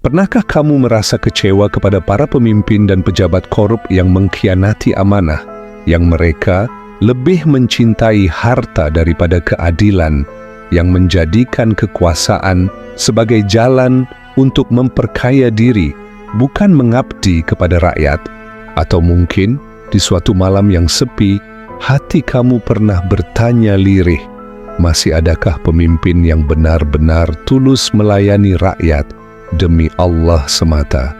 Pernahkah kamu merasa kecewa kepada para pemimpin dan pejabat korup yang mengkhianati amanah, yang mereka lebih mencintai harta daripada keadilan, yang menjadikan kekuasaan sebagai jalan untuk memperkaya diri, bukan mengabdi kepada rakyat? Atau mungkin di suatu malam yang sepi, hati kamu pernah bertanya lirih, masih adakah pemimpin yang benar-benar tulus melayani rakyat demi Allah semata?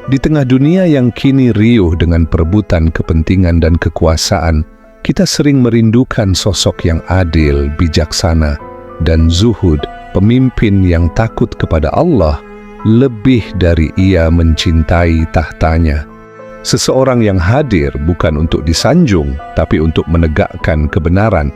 Di tengah dunia yang kini riuh dengan perebutan kepentingan dan kekuasaan, kita sering merindukan sosok yang adil, bijaksana, dan zuhud, pemimpin yang takut kepada Allah lebih dari ia mencintai tahtanya. Seseorang yang hadir bukan untuk disanjung, tapi untuk menegakkan kebenaran.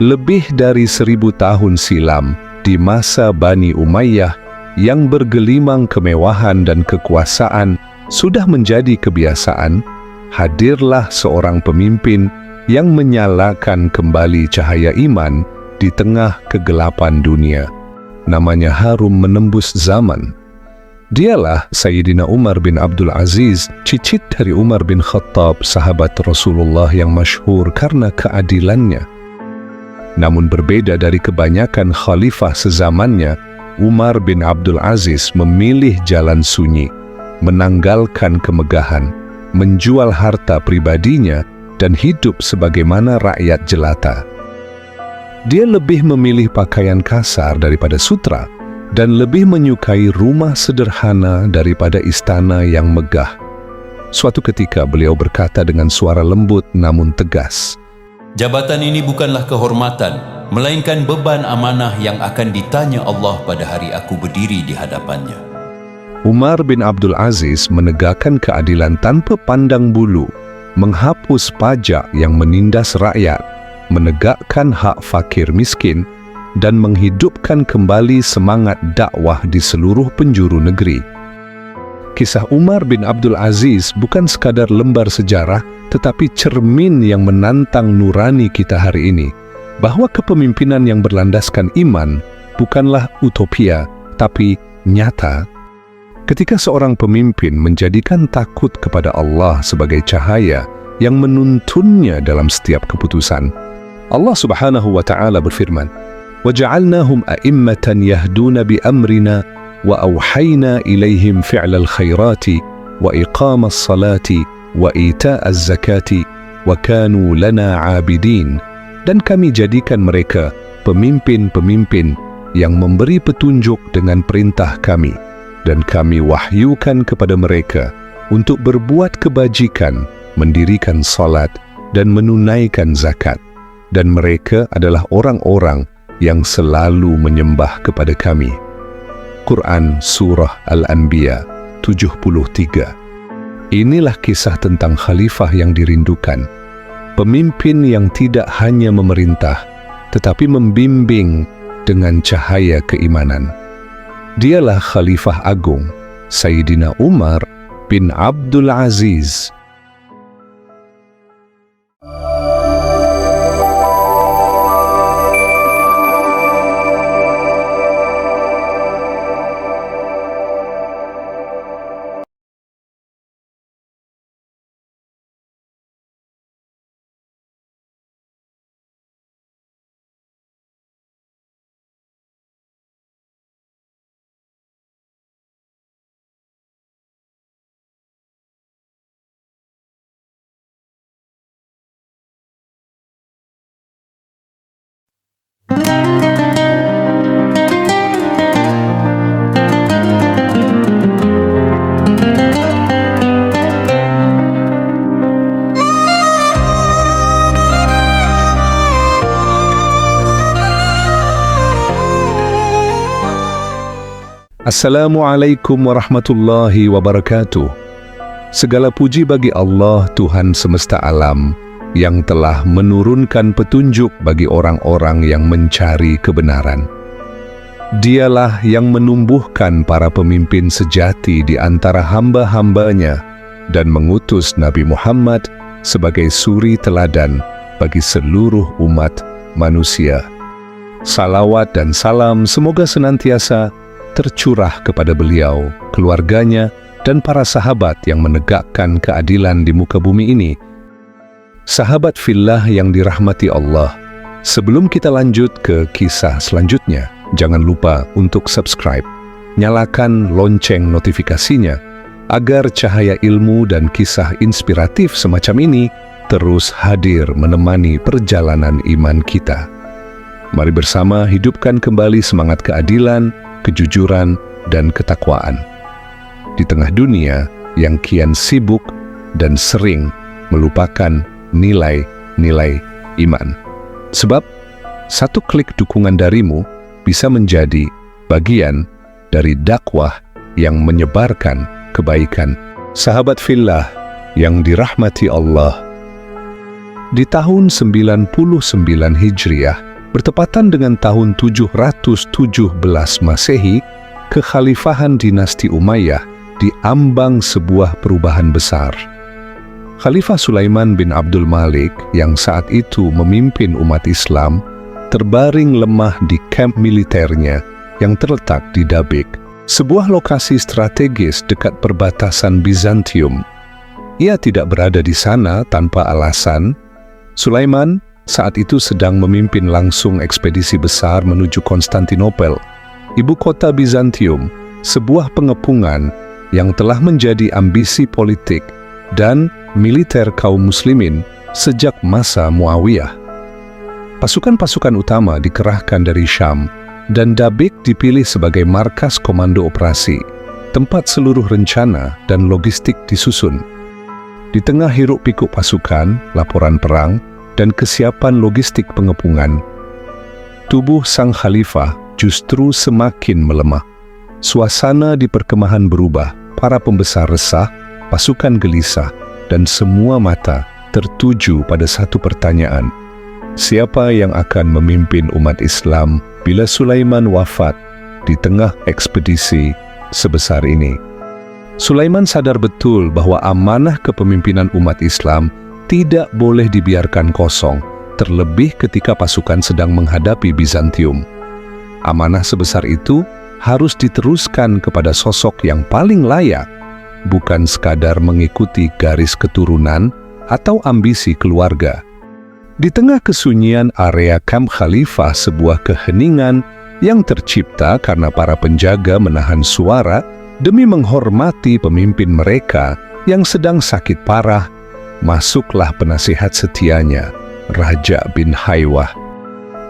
Lebih dari 1000 tahun silam, di masa Bani Umayyah, yang bergelimang kemewahan dan kekuasaan sudah menjadi kebiasaan, hadirlah seorang pemimpin yang menyalakan kembali cahaya iman di tengah kegelapan dunia. Namanya harum menembus zaman. Dialah Sayyidina Umar bin Abdul Aziz, cicit dari Umar bin Khattab, sahabat Rasulullah yang masyhur karena keadilannya. Namun berbeda dari kebanyakan khalifah sezamannya, Umar bin Abdul Aziz memilih jalan sunyi, menanggalkan kemegahan, menjual harta pribadinya, dan hidup sebagaimana rakyat jelata. Dia lebih memilih pakaian kasar daripada sutra, dan lebih menyukai rumah sederhana daripada istana yang megah. Suatu ketika beliau berkata dengan suara lembut namun tegas, "Jabatan ini bukanlah kehormatan, melainkan beban amanah yang akan ditanya Allah pada hari aku berdiri di hadapannya." Umar bin Abdul Aziz menegakkan keadilan tanpa pandang bulu, menghapus pajak yang menindas rakyat, menegakkan hak fakir miskin, dan menghidupkan kembali semangat dakwah di seluruh penjuru negeri. Kisah Umar bin Abdul Aziz bukan sekadar lembar sejarah, tetapi cermin yang menantang nurani kita hari ini, bahwa kepemimpinan yang berlandaskan iman bukanlah utopia, tapi nyata. Ketika seorang pemimpin menjadikan takut kepada Allah sebagai cahaya yang menuntunnya dalam setiap keputusan, Allah Subhanahu wa Ta'ala berfirman, وَجَعَلْنَاهُمْ أَئِمَّةً يَهْدُونَ بِأَمْرِنَا وَأَوْحَيْنَا إِلَيْهِمْ فِعْلَ الْخَيْرَاتِ وَإِقَامَ الصَّلَاةِ وَإِيتَاءَ الزَّكَاةِ وَكَانُوا لَنَا عَابِدِينَ. Dan kami jadikan mereka pemimpin-pemimpin yang memberi petunjuk dengan perintah kami, dan kami wahyukan kepada mereka untuk berbuat kebajikan, mendirikan salat, dan menunaikan zakat. Dan mereka adalah orang-orang yang selalu menyembah kepada kami. Quran Surah Al-Anbiya 73. Inilah kisah tentang khalifah yang dirindukan. Pemimpin yang tidak hanya memerintah, tetapi membimbing dengan cahaya keimanan. Dialah Khalifah Agung, Sayyidina Umar bin Abdul Aziz. Assalamualaikum warahmatullahi wabarakatuh. Segala puji bagi Allah, Tuhan semesta alam, yang telah menurunkan petunjuk bagi orang-orang yang mencari kebenaran. Dialah yang menumbuhkan para pemimpin sejati di antara hamba-hambanya dan mengutus Nabi Muhammad sebagai suri teladan bagi seluruh umat manusia. Salawat dan salam semoga senantiasa tercurah kepada beliau, keluarganya, dan para sahabat yang menegakkan keadilan di muka bumi ini. Sahabat fillah yang dirahmati Allah, sebelum kita lanjut ke kisah selanjutnya, jangan lupa untuk subscribe, nyalakan lonceng notifikasinya, agar cahaya ilmu dan kisah inspiratif semacam ini terus hadir menemani perjalanan iman kita. Mari bersama hidupkan kembali semangat keadilan, kejujuran, dan ketakwaan. Di tengah dunia yang kian sibuk dan sering melupakan nilai-nilai iman. Sebab, satu klik dukungan darimu bisa menjadi bagian dari dakwah yang menyebarkan kebaikan. Sahabat fillah yang dirahmati Allah, di tahun 99 Hijriah, bertepatan dengan tahun 717 Masehi, kekhalifahan dinasti Umayyah diambang sebuah perubahan besar. Khalifah Sulaiman bin Abdul Malik yang saat itu memimpin umat Islam terbaring lemah di kamp militernya yang terletak di Dabik, sebuah lokasi strategis dekat perbatasan Bizantium. Ia tidak berada di sana tanpa alasan. Sulaiman saat itu sedang memimpin langsung ekspedisi besar menuju Konstantinopel, ibu kota Bizantium, sebuah pengepungan yang telah menjadi ambisi politik dan militer kaum muslimin sejak masa Muawiyah. Pasukan-pasukan utama dikerahkan dari Syam, dan Dabik dipilih sebagai markas komando operasi, tempat seluruh rencana dan logistik disusun. Di tengah hiruk-pikuk pasukan, laporan perang, dan kesiapan logistik pengepungan, tubuh sang khalifah justru semakin melemah. Suasana di perkemahan berubah, para pembesar resah, pasukan gelisah, dan semua mata tertuju pada satu pertanyaan. Siapa yang akan memimpin umat Islam bila Sulaiman wafat di tengah ekspedisi sebesar ini? Sulaiman sadar betul bahwa amanah kepemimpinan umat Islam tidak boleh dibiarkan kosong, terlebih ketika pasukan sedang menghadapi Bizantium. Amanah sebesar itu harus diteruskan kepada sosok yang paling layak, bukan sekadar mengikuti garis keturunan atau ambisi keluarga. Di tengah kesunyian area kamp khalifah, sebuah keheningan yang tercipta karena para penjaga menahan suara demi menghormati pemimpin mereka yang sedang sakit parah, masuklah penasihat setianya, Raja bin Haywah.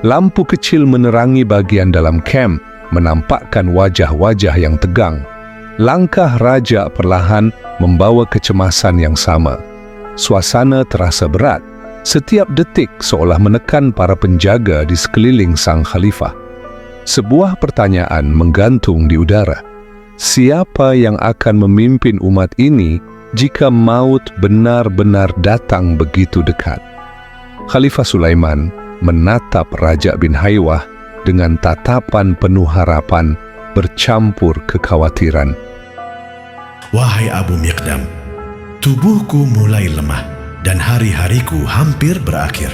Lampu kecil menerangi bagian dalam kamp, menampakkan wajah-wajah yang tegang. Langkah raja perlahan membawa kecemasan yang sama. Suasana terasa berat. Setiap detik seolah menekan para penjaga di sekeliling sang khalifah. Sebuah pertanyaan menggantung di udara. Siapa yang akan memimpin umat ini jika maut benar-benar datang begitu dekat? Khalifah Sulaiman menatap Raja bin Haywah dengan tatapan penuh harapan bercampur kekhawatiran. Wahai Abu Miqdam, tubuhku mulai lemah dan hari-hariku hampir berakhir.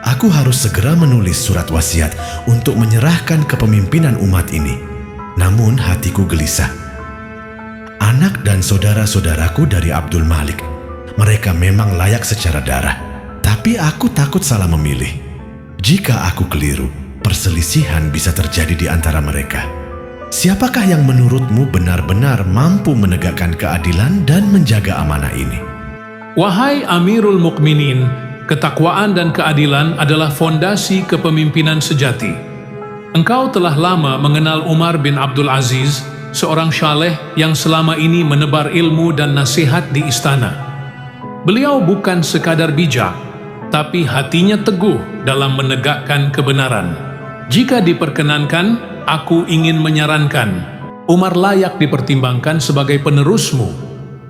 Aku harus segera menulis surat wasiat untuk menyerahkan kepemimpinan umat ini. Namun hatiku gelisah. Anak dan saudara-saudaraku dari Abdul Malik, mereka memang layak secara darah, tapi aku takut salah memilih. Jika aku keliru, perselisihan bisa terjadi di antara mereka. Siapakah yang menurutmu benar-benar mampu menegakkan keadilan dan menjaga amanah ini? Wahai Amirul Mukminin, ketakwaan dan keadilan adalah fondasi kepemimpinan sejati. Engkau telah lama mengenal Umar bin Abdul Aziz, seorang syaleh yang selama ini menebar ilmu dan nasihat di istana. Beliau bukan sekadar bijak, tapi hatinya teguh dalam menegakkan kebenaran. Jika diperkenankan, aku ingin menyarankan, Umar layak dipertimbangkan sebagai penerusmu,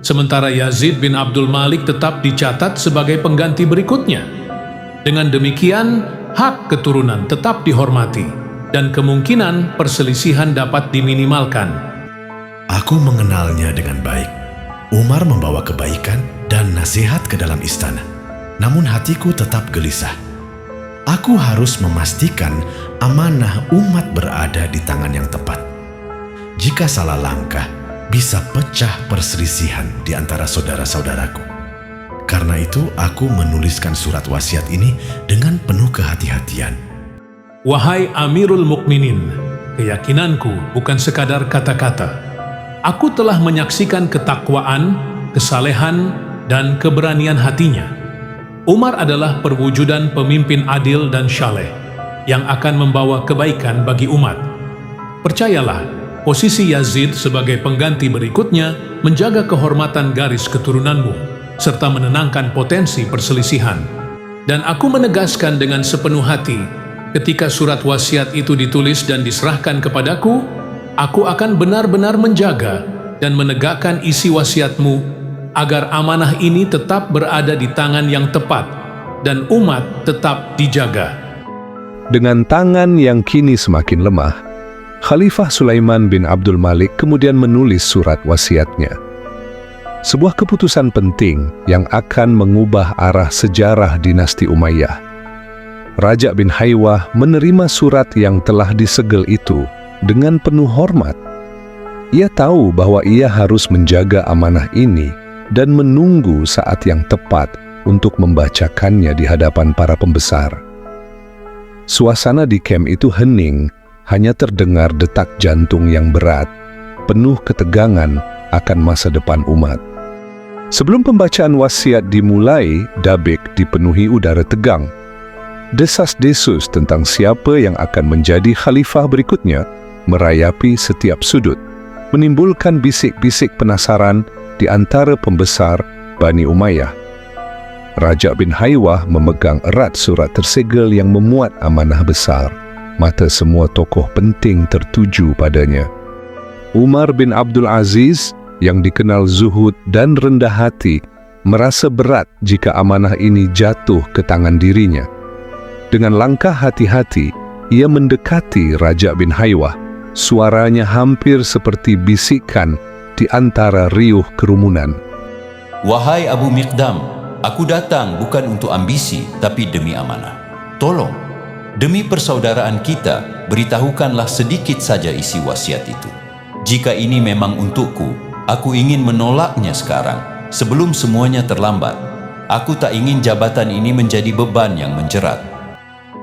sementara Yazid bin Abdul Malik tetap dicatat sebagai pengganti berikutnya. Dengan demikian, hak keturunan tetap dihormati, dan kemungkinan perselisihan dapat diminimalkan. Aku mengenalnya dengan baik. Umar membawa kebaikan dan nasihat ke dalam istana. Namun hatiku tetap gelisah. Aku harus memastikan amanah umat berada di tangan yang tepat. Jika salah langkah, bisa pecah perselisihan di antara saudara-saudaraku. Karena itu, aku menuliskan surat wasiat ini dengan penuh kehati-hatian. Wahai Amirul Mukminin, keyakinanku bukan sekadar kata-kata. Aku telah menyaksikan ketakwaan, kesalehan, dan keberanian hatinya. Umar adalah perwujudan pemimpin adil dan syaleh yang akan membawa kebaikan bagi umat. Percayalah, posisi Yazid sebagai pengganti berikutnya menjaga kehormatan garis keturunanmu serta menenangkan potensi perselisihan. Dan aku menegaskan dengan sepenuh hati, ketika surat wasiat itu ditulis dan diserahkan kepadaku, aku akan benar-benar menjaga dan menegakkan isi wasiatmu agar amanah ini tetap berada di tangan yang tepat dan umat tetap dijaga. Dengan tangan yang kini semakin lemah, Khalifah Sulaiman bin Abdul Malik kemudian menulis surat wasiatnya. Sebuah keputusan penting yang akan mengubah arah sejarah dinasti Umayyah. Raja bin Haywah menerima surat yang telah disegel itu dengan penuh hormat. Ia tahu bahwa ia harus menjaga amanah ini dan menunggu saat yang tepat untuk membacakannya di hadapan para pembesar. Suasana di kamp itu hening, hanya terdengar detak jantung yang berat, penuh ketegangan akan masa depan umat. Sebelum pembacaan wasiat dimulai, Dabiq dipenuhi udara tegang. Desas-desus tentang siapa yang akan menjadi khalifah berikutnya merayapi setiap sudut, menimbulkan bisik-bisik penasaran di antara pembesar Bani Umayyah. Raja bin Haywah memegang erat surat tersegel yang memuat amanah besar. Mata semua tokoh penting tertuju padanya. Umar bin Abdul Aziz, yang dikenal zuhud dan rendah hati, merasa berat jika amanah ini jatuh ke tangan dirinya. Dengan langkah hati-hati, ia mendekati Raja bin Haywah. Suaranya hampir seperti bisikan di antara riuh kerumunan. Wahai Abu Miqdam, aku datang bukan untuk ambisi, tapi demi amanah. Tolong, demi persaudaraan kita, beritahukanlah sedikit saja isi wasiat itu. Jika ini memang untukku, aku ingin menolaknya sekarang, sebelum semuanya terlambat. Aku tak ingin jabatan ini menjadi beban yang menjerat.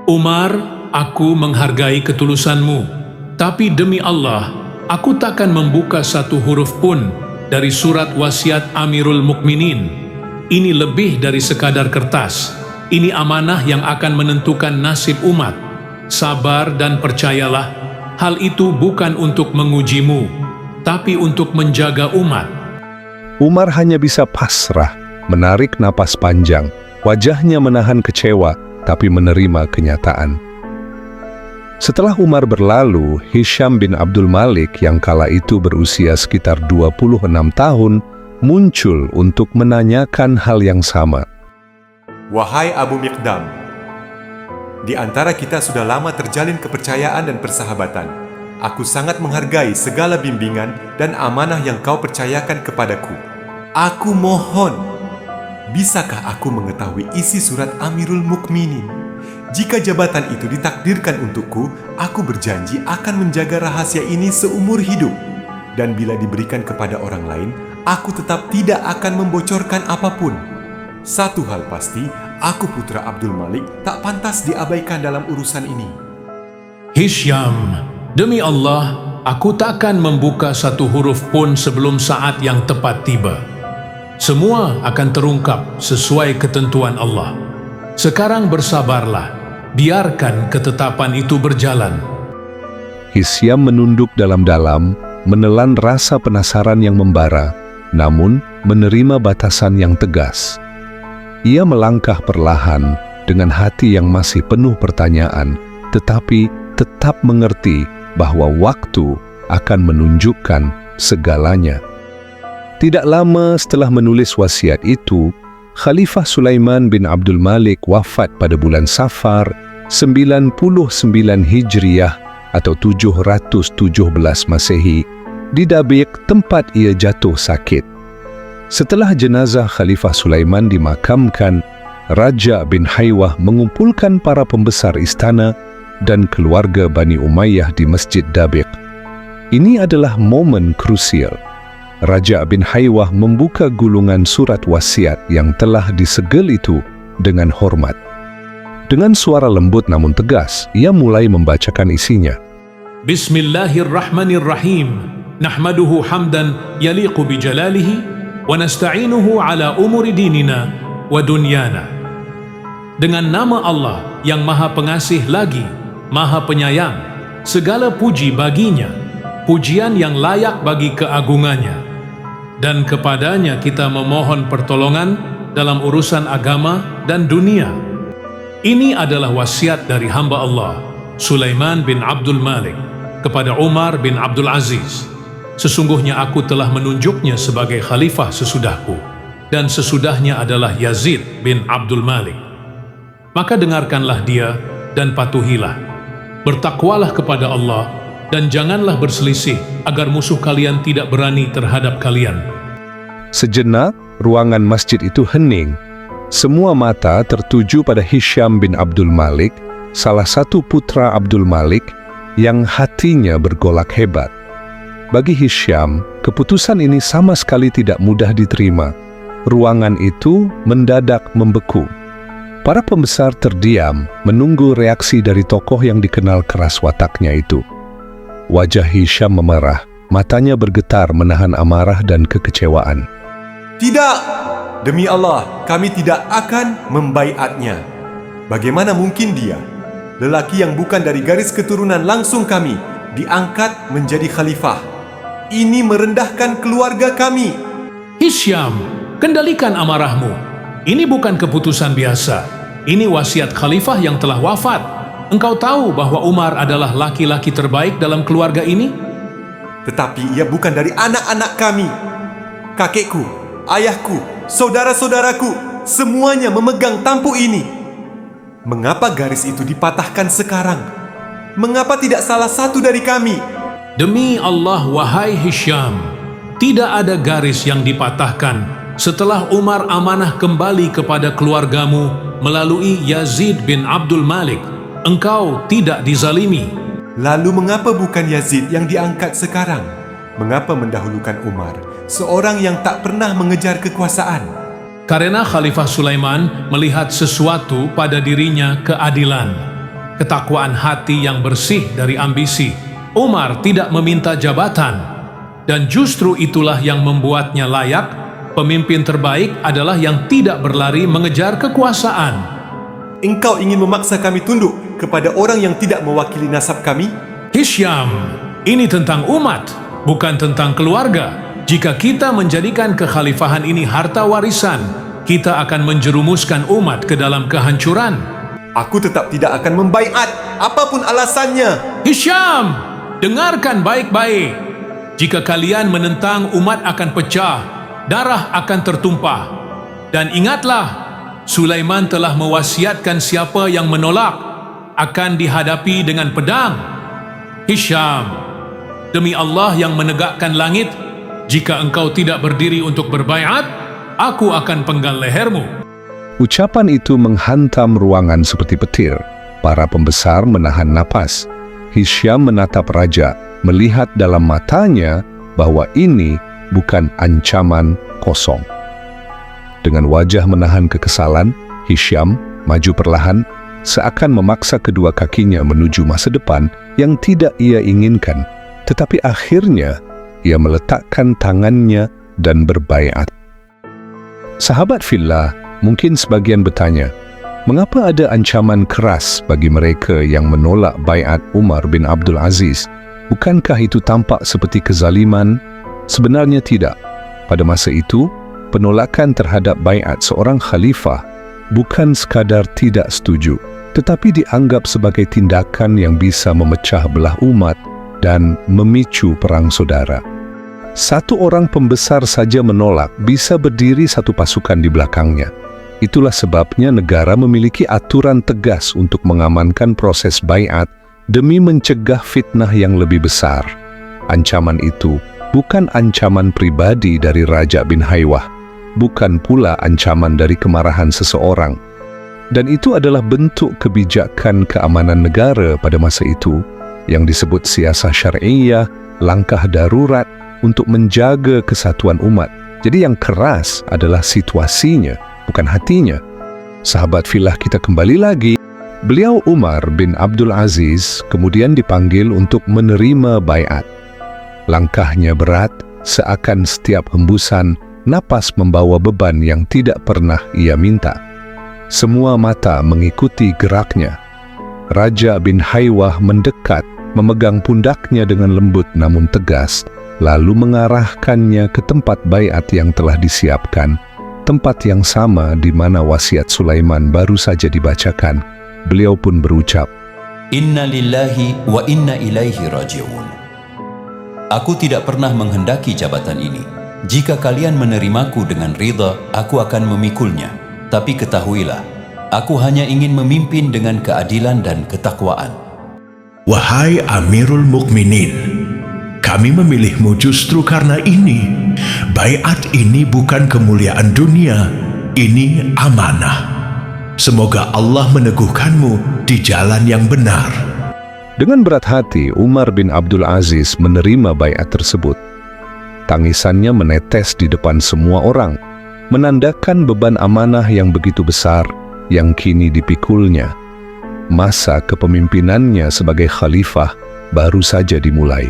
Umar, aku menghargai ketulusanmu, tapi demi Allah, aku takkan membuka satu huruf pun dari surat wasiat Amirul Mukminin. Ini lebih dari sekadar kertas. Ini amanah yang akan menentukan nasib umat. Sabar dan percayalah, hal itu bukan untuk mengujimu, tapi untuk menjaga umat. Umar hanya bisa pasrah, menarik napas panjang, wajahnya menahan kecewa, tapi menerima kenyataan. Setelah Umar berlalu, Hisham bin Abdul Malik yang kala itu berusia sekitar 26 tahun, muncul untuk menanyakan hal yang sama. Wahai Abu Miqdam, di antara kita sudah lama terjalin kepercayaan dan persahabatan. Aku sangat menghargai segala bimbingan dan amanah yang kau percayakan kepadaku. Aku mohon, bisakah aku mengetahui isi surat Amirul Mukminin? Jika jabatan itu ditakdirkan untukku, aku berjanji akan menjaga rahasia ini seumur hidup. Dan bila diberikan kepada orang lain, aku tetap tidak akan membocorkan apapun. Satu hal pasti, aku putra Abdul Malik tak pantas diabaikan dalam urusan ini. Hisham, demi Allah, aku takkan membuka satu huruf pun sebelum saat yang tepat tiba. Semua akan terungkap sesuai ketentuan Allah. Sekarang bersabarlah, biarkan ketetapan itu berjalan. Hisham menunduk dalam-dalam, menelan rasa penasaran yang membara, namun menerima batasan yang tegas. Ia melangkah perlahan dengan hati yang masih penuh pertanyaan, tetapi tetap mengerti bahwa waktu akan menunjukkan segalanya. Tidak lama setelah menulis wasiat itu, Khalifah Sulaiman bin Abdul Malik wafat pada bulan Safar 99 Hijriah atau 717 Masehi di Dabiq, tempat ia jatuh sakit. Setelah jenazah Khalifah Sulaiman dimakamkan, Raja bin Haywah mengumpulkan para pembesar istana dan keluarga Bani Umayyah di Masjid Dabiq. Ini adalah momen krusial. Raja bin Haywah membuka gulungan surat wasiat yang telah disegel itu dengan hormat. Dengan suara lembut namun tegas, ia mulai membacakan isinya. Bismillahirrahmanirrahim. Nahmaduhu hamdan yaliqu bijalalihi wa nasta'inuhu ala umuri dinina wa dunyana. Dengan nama Allah yang Maha Pengasih lagi Maha Penyayang, segala puji baginya, pujian yang layak bagi keagungannya, dan kepadanya kita memohon pertolongan dalam urusan agama dan dunia. Ini adalah wasiat dari hamba Allah, Sulaiman bin Abdul Malik, kepada Umar bin Abdul Aziz. Sesungguhnya aku telah menunjuknya sebagai khalifah sesudahku, dan sesudahnya adalah Yazid bin Abdul Malik. Maka dengarkanlah dia dan patuhilah. Bertakwalah kepada Allah, dan janganlah berselisih agar musuh kalian tidak berani terhadap kalian. Sejenak, ruangan masjid itu hening. Semua mata tertuju pada Hisham bin Abdul Malik, salah satu putra Abdul Malik yang hatinya bergolak hebat. Bagi Hisham, keputusan ini sama sekali tidak mudah diterima. Ruangan itu mendadak membeku. Para pembesar terdiam menunggu reaksi dari tokoh yang dikenal keras wataknya itu. Wajah Hisham memerah, matanya bergetar menahan amarah dan kekecewaan. Tidak! Demi Allah, kami tidak akan membaiatnya. Bagaimana mungkin dia, lelaki yang bukan dari garis keturunan langsung kami, diangkat menjadi khalifah? Ini merendahkan keluarga kami. Hisham, kendalikan amarahmu. Ini bukan keputusan biasa. Ini wasiat khalifah yang telah wafat. Engkau tahu bahwa Umar adalah laki-laki terbaik dalam keluarga ini? Tetapi ia bukan dari anak-anak kami. Kakekku, ayahku, saudara-saudaraku, semuanya memegang tampuk ini. Mengapa garis itu dipatahkan sekarang? Mengapa tidak salah satu dari kami? Demi Allah, wahai Hisham, tidak ada garis yang dipatahkan setelah Umar amanah kembali kepada keluargamu melalui Yazid bin Abdul Malik. Engkau tidak dizalimi. Lalu mengapa bukan Yazid yang diangkat sekarang? Mengapa mendahulukan Umar, seorang yang tak pernah mengejar kekuasaan? Karena Khalifah Sulaiman melihat sesuatu pada dirinya keadilan, ketakwaan hati yang bersih dari ambisi. Umar tidak meminta jabatan, dan justru itulah yang membuatnya layak. Pemimpin terbaik adalah yang tidak berlari mengejar kekuasaan. Engkau ingin memaksa kami tunduk kepada orang yang tidak mewakili nasab kami? Hisham, ini tentang umat, bukan tentang keluarga. Jika kita menjadikan kekhalifahan ini harta warisan, kita akan menjerumuskan umat ke dalam kehancuran. Aku tetap tidak akan membaiat, apapun alasannya. Hisham, dengarkan baik-baik. Jika kalian menentang, umat akan pecah, darah akan tertumpah. Dan ingatlah, Sulaiman telah mewasiatkan siapa yang menolak akan dihadapi dengan pedang. Hisham, demi Allah yang menegakkan langit, jika engkau tidak berdiri untuk berbaiat, aku akan penggal lehermu. Ucapan itu menghantam ruangan seperti petir. Para pembesar menahan napas. Hisham menatap raja, melihat dalam matanya bahwa ini bukan ancaman kosong. Dengan wajah menahan kekesalan, Hisham maju perlahan, seakan memaksa kedua kakinya menuju masa depan yang tidak ia inginkan. Tetapi akhirnya, ia meletakkan tangannya dan berbaiat. Sahabat fillah, mungkin sebagian bertanya, mengapa ada ancaman keras bagi mereka yang menolak baiat Umar bin Abdul Aziz? Bukankah itu tampak seperti kezaliman? Sebenarnya tidak. Pada masa itu, penolakan terhadap baiat seorang khalifah bukan sekadar tidak setuju, tetapi dianggap sebagai tindakan yang bisa memecah belah umat dan memicu perang saudara. Satu orang pembesar saja menolak, bisa berdiri satu pasukan di belakangnya. Itulah sebabnya negara memiliki aturan tegas untuk mengamankan proses baiat demi mencegah fitnah yang lebih besar. Ancaman itu bukan ancaman pribadi dari Raja bin Haywah, bukan pula ancaman dari kemarahan seseorang. Dan itu adalah bentuk kebijakan keamanan negara pada masa itu yang disebut siasah syariah langkah darurat untuk menjaga kesatuan umat. Jadi yang keras adalah situasinya, bukan hatinya. Sahabat filah kita kembali lagi. Beliau Umar bin Abdul Aziz kemudian dipanggil untuk menerima baiat. Langkahnya berat, seakan setiap hembusan napas membawa beban yang tidak pernah ia minta. Semua mata mengikuti geraknya. Raja bin Haywah mendekat, memegang pundaknya dengan lembut namun tegas, lalu mengarahkannya ke tempat baiat yang telah disiapkan, tempat yang sama di mana wasiat Sulaiman baru saja dibacakan. Beliau pun berucap, Inna lillahi wa inna ilaihi raji'un. Aku tidak pernah menghendaki jabatan ini. Jika kalian menerimaku dengan ridha, aku akan memikulnya. Tapi ketahuilah, aku hanya ingin memimpin dengan keadilan dan ketakwaan. Wahai Amirul Mukminin, kami memilihmu justru karena ini. Baiat ini bukan kemuliaan dunia, ini amanah. Semoga Allah meneguhkanmu di jalan yang benar. Dengan berat hati, Umar bin Abdul Aziz menerima baiat tersebut. Tangisannya menetes di depan semua orang, menandakan beban amanah yang begitu besar yang kini dipikulnya. Masa kepemimpinannya sebagai khalifah baru saja dimulai.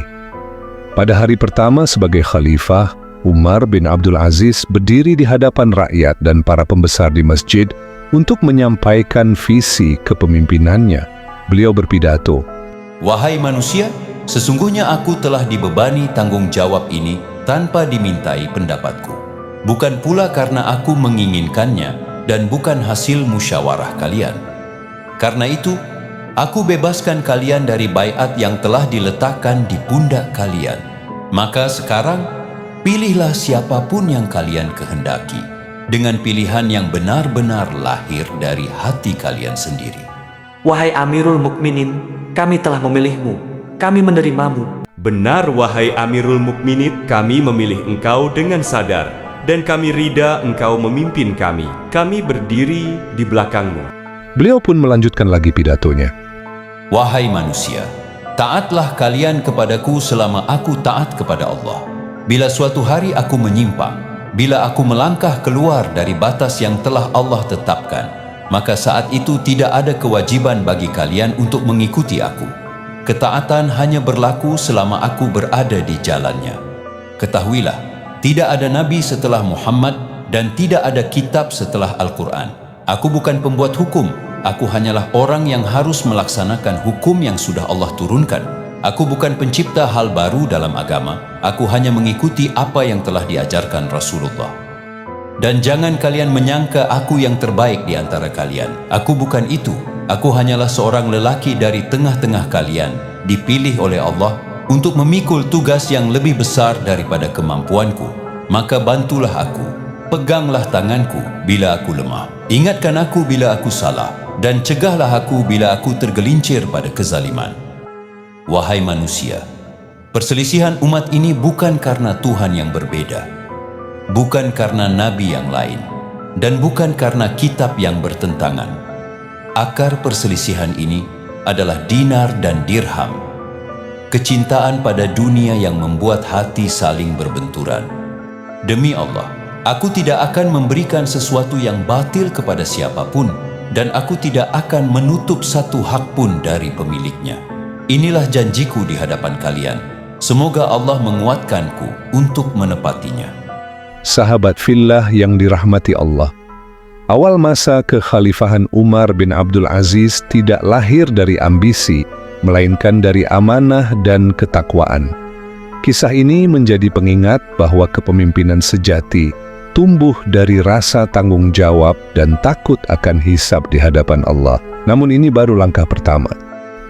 Pada hari pertama sebagai khalifah, Umar bin Abdul Aziz berdiri di hadapan rakyat dan para pembesar di masjid untuk menyampaikan visi kepemimpinannya. Beliau berpidato, Wahai manusia, sesungguhnya aku telah dibebani tanggung jawab ini tanpa dimintai pendapatku. Bukan pula karena aku menginginkannya dan bukan hasil musyawarah kalian. Karena itu, aku bebaskan kalian dari baiat yang telah diletakkan di pundak kalian. Maka sekarang, pilihlah siapapun yang kalian kehendaki, dengan pilihan yang benar-benar lahir dari hati kalian sendiri. Wahai Amirul Mukminin, kami telah memilihmu, kami menerimamu. Benar, wahai Amirul Mukminin, kami memilih engkau dengan sadar, dan kami ridha engkau memimpin kami. Kami berdiri di belakangmu. Beliau pun melanjutkan lagi pidatonya. Wahai manusia, taatlah kalian kepadaku selama aku taat kepada Allah. Bila suatu hari aku menyimpang, bila aku melangkah keluar dari batas yang telah Allah tetapkan, maka saat itu tidak ada kewajiban bagi kalian untuk mengikuti aku. Ketaatan hanya berlaku selama aku berada di jalannya. Ketahuilah, tidak ada nabi setelah Muhammad dan tidak ada kitab setelah Al-Quran. Aku bukan pembuat hukum, aku hanyalah orang yang harus melaksanakan hukum yang sudah Allah turunkan. Aku bukan pencipta hal baru dalam agama, aku hanya mengikuti apa yang telah diajarkan Rasulullah. Dan jangan kalian menyangka aku yang terbaik di antara kalian. Aku bukan itu. Aku hanyalah seorang lelaki dari tengah-tengah kalian, dipilih oleh Allah untuk memikul tugas yang lebih besar daripada kemampuanku. Maka bantulah aku, peganglah tanganku bila aku lemah. Ingatkan aku bila aku salah, dan cegahlah aku bila aku tergelincir pada kezaliman. Wahai manusia, perselisihan umat ini bukan karena Tuhan yang berbeda, bukan karena nabi yang lain, dan bukan karena kitab yang bertentangan. Akar perselisihan ini adalah dinar dan dirham, kecintaan pada dunia yang membuat hati saling berbenturan. Demi Allah, aku tidak akan memberikan sesuatu yang batil kepada siapapun, dan aku tidak akan menutup satu hak pun dari pemiliknya. Inilah janjiku di hadapan kalian. Semoga Allah menguatkanku untuk menepatinya. Sahabat fillah yang dirahmati Allah, awal masa kekhalifahan Umar bin Abdul Aziz tidak lahir dari ambisi, melainkan dari amanah dan ketakwaan. Kisah ini menjadi pengingat bahwa kepemimpinan sejati tumbuh dari rasa tanggung jawab dan takut akan hisab di hadapan Allah. Namun ini baru langkah pertama.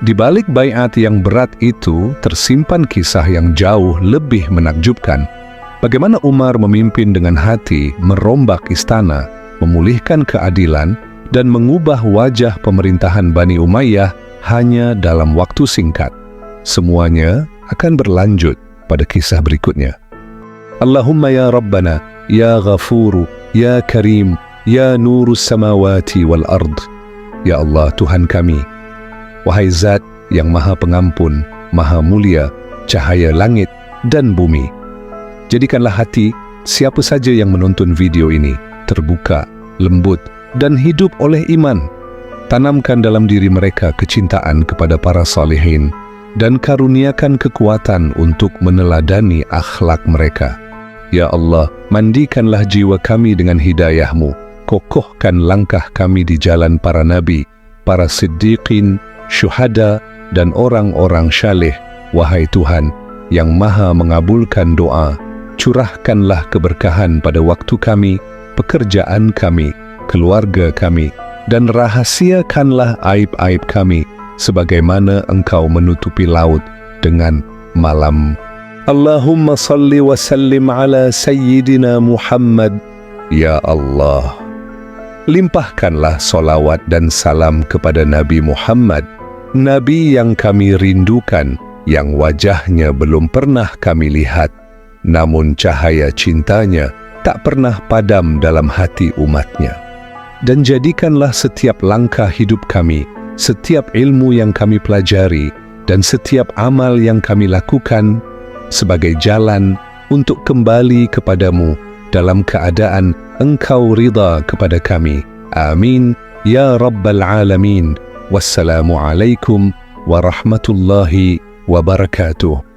Di balik baiat yang berat itu tersimpan kisah yang jauh lebih menakjubkan. Bagaimana Umar memimpin dengan hati, merombak istana, memulihkan keadilan, dan mengubah wajah pemerintahan Bani Umayyah hanya dalam waktu singkat. Semuanya akan berlanjut pada kisah berikutnya. Allahumma ya Rabbana, ya Ghafuru, ya Karim, ya Nurus Samawati wal Ard. Ya Allah Tuhan kami, wahai Zat yang Maha Pengampun, Maha Mulia, cahaya langit dan bumi. Jadikanlah hati siapa saja yang menonton video ini terbuka, lembut, dan hidup oleh iman. Tanamkan dalam diri mereka kecintaan kepada para salihin dan karuniakan kekuatan untuk meneladani akhlak mereka. Ya Allah, mandikanlah jiwa kami dengan hidayah-Mu. Kokohkan langkah kami di jalan para nabi, para siddiqin, syuhada, dan orang-orang syaleh. Wahai Tuhan yang maha mengabulkan doa, curahkanlah keberkahan pada waktu kami, pekerjaan kami, keluarga kami, dan rahasiakanlah aib-aib kami, sebagaimana Engkau menutupi laut dengan malam. Allahumma salli wa sallim ala Sayyidina Muhammad. Ya Allah, limpahkanlah solawat dan salam kepada Nabi Muhammad, Nabi yang kami rindukan, yang wajahnya belum pernah kami lihat, namun cahaya cintanya tak pernah padam dalam hati umatnya. Dan jadikanlah setiap langkah hidup kami, setiap ilmu yang kami pelajari, dan setiap amal yang kami lakukan sebagai jalan untuk kembali kepadamu dalam keadaan Engkau ridha kepada kami. Amin. Ya Rabbal Alamin. Wassalamualaikum warahmatullahi wabarakatuh.